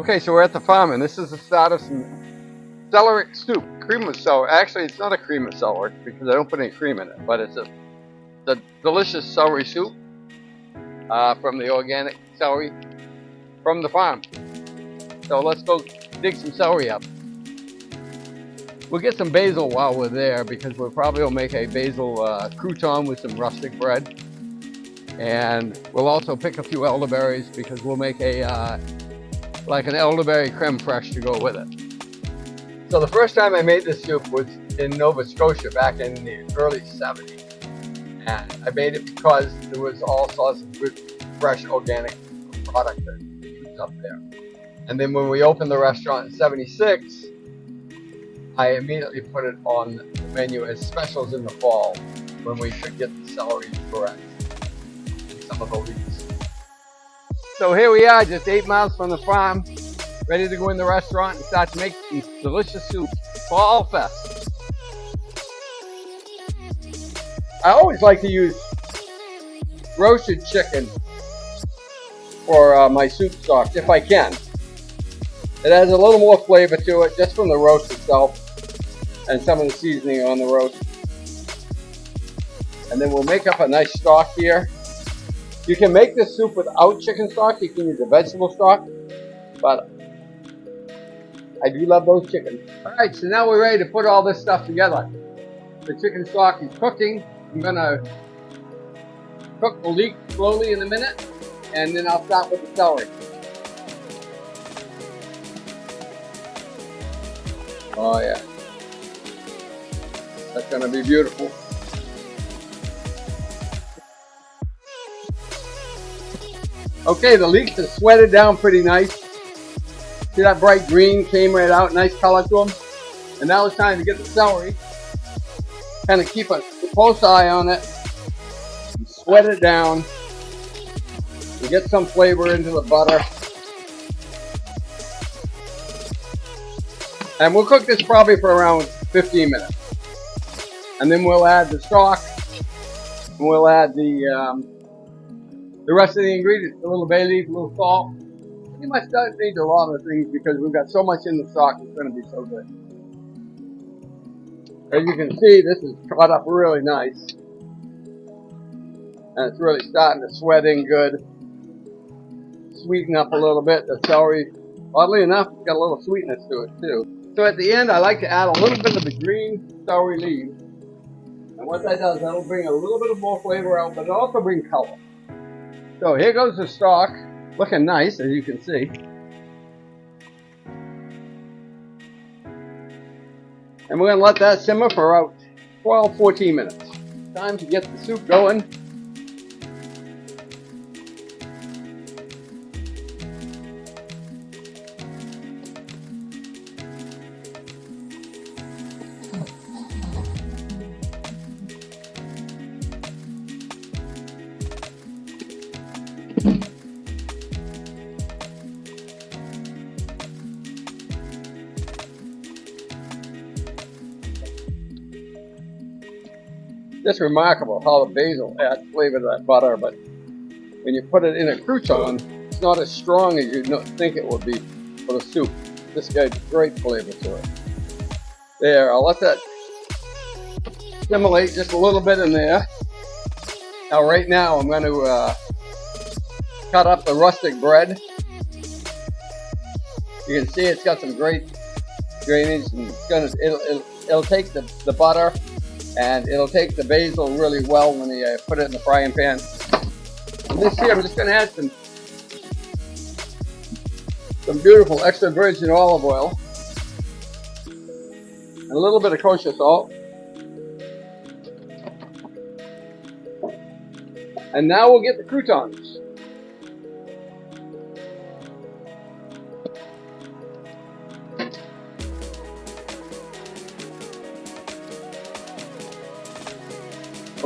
Okay, so we're at the farm, and this is the start of some celery soup, cream of celery. Actually, it's not a cream of celery because I don't put any cream in it, but it's the delicious celery soup from the organic celery from the farm. So let's go dig some celery up. We'll get some basil while we're there because we'll probably make a basil crouton with some rustic bread. And we'll also pick a few elderberries because we'll make a like an elderberry creme fraiche to go with it. So the first time I made this soup was in Nova Scotia back in the early 70s. And I made it because there was all sorts of good, fresh, organic product that we used up there. And then when we opened the restaurant in 76, I immediately put it on the menu as specials in the fall when we could get the celery correct and some of the leaves. So here we are, just 8 miles from the farm, ready to go in the restaurant and start to make these delicious soup. Fall Fest. I always like to use roasted chicken for my soup stock, if I can. It adds a little more flavor to it just from the roast itself and some of the seasoning on the roast. And then we'll make up a nice stock here. You can make this soup without chicken stock. You can use a vegetable stock, but I do love those chickens. All right, so now we're ready to put all this stuff together. The chicken stock is cooking. I'm gonna cook the leek slowly in a minute, and then I'll start with the celery. Oh yeah, that's gonna be beautiful. Okay, the leeks are sweated down pretty nice. See that bright green came right out, nice color to them. And now it's time to get the celery. Kind of keep a close eye on it. And sweat it down. And get some flavor into the butter. And we'll cook this probably for around 15 minutes. And then we'll add the stock. And we'll add the rest of the ingredients, a little bay leaf, a little salt. You much don't need a lot of things because we've got so much in the stock, it's going to be so good. As you can see, this is cut up really nice. And it's really starting to sweat in good. Sweeten up a little bit. The celery, oddly enough, it's got a little sweetness to it too. So at the end, I like to add a little bit of the green celery leaves. And what that does, that'll bring a little bit of more flavor out, but it'll also bring color. So here goes the stock, looking nice as you can see. And we're going to let that simmer for about 12-14 minutes. Time to get the soup going. It's remarkable how the basil adds flavor to that butter, but when you put it in a crouton, it's not as strong as you think it would be for the soup. This gives great flavor to it. There, I'll let that simulate just a little bit in there. Now, right now, I'm going to cut up the rustic bread. You can see it's got some great drainage, and it'll take the butter. And it'll take the basil really well when you put it in the frying pan. And this here, I'm just going to add some beautiful extra virgin olive oil. And a little bit of kosher salt. And now we'll get the croutons.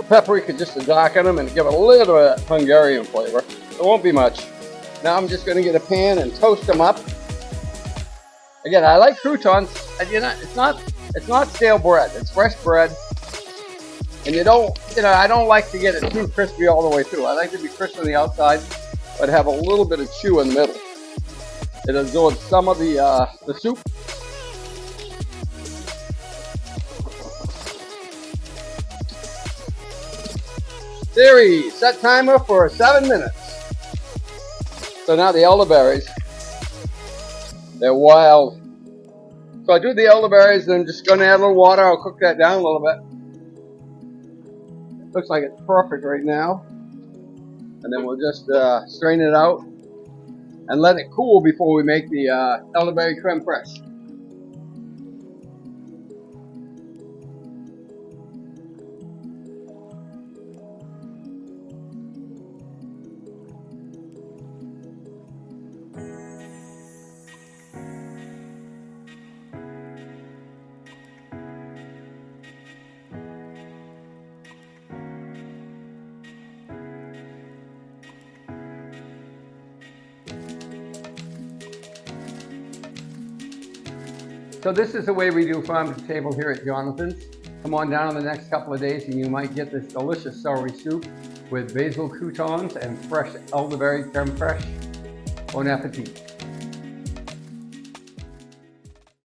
Paprika just to darken them and give it a little bit of Hungarian flavor. It won't be much. Now I'm just going to get a pan and toast them up. Again, I like croutons. It's not stale bread. It's fresh bread. And I don't like to get it too crispy all the way through. I like to be crisp on the outside, but have a little bit of chew in the middle. It absorbs some of the soup. Celery, set timer for 7 minutes. So now the elderberries, they're wild. So I do the elderberries, then I'm just going to add a little water. I'll cook that down a little bit. Looks like it's perfect right now. And then we'll just strain it out and let it cool before we make the elderberry creme fraiche. So this is the way we do farm to table here at Jonathan's. Come on down in the next couple of days and you might get this delicious celery soup with basil croutons and fresh elderberry creme fraiche. Bon appetit.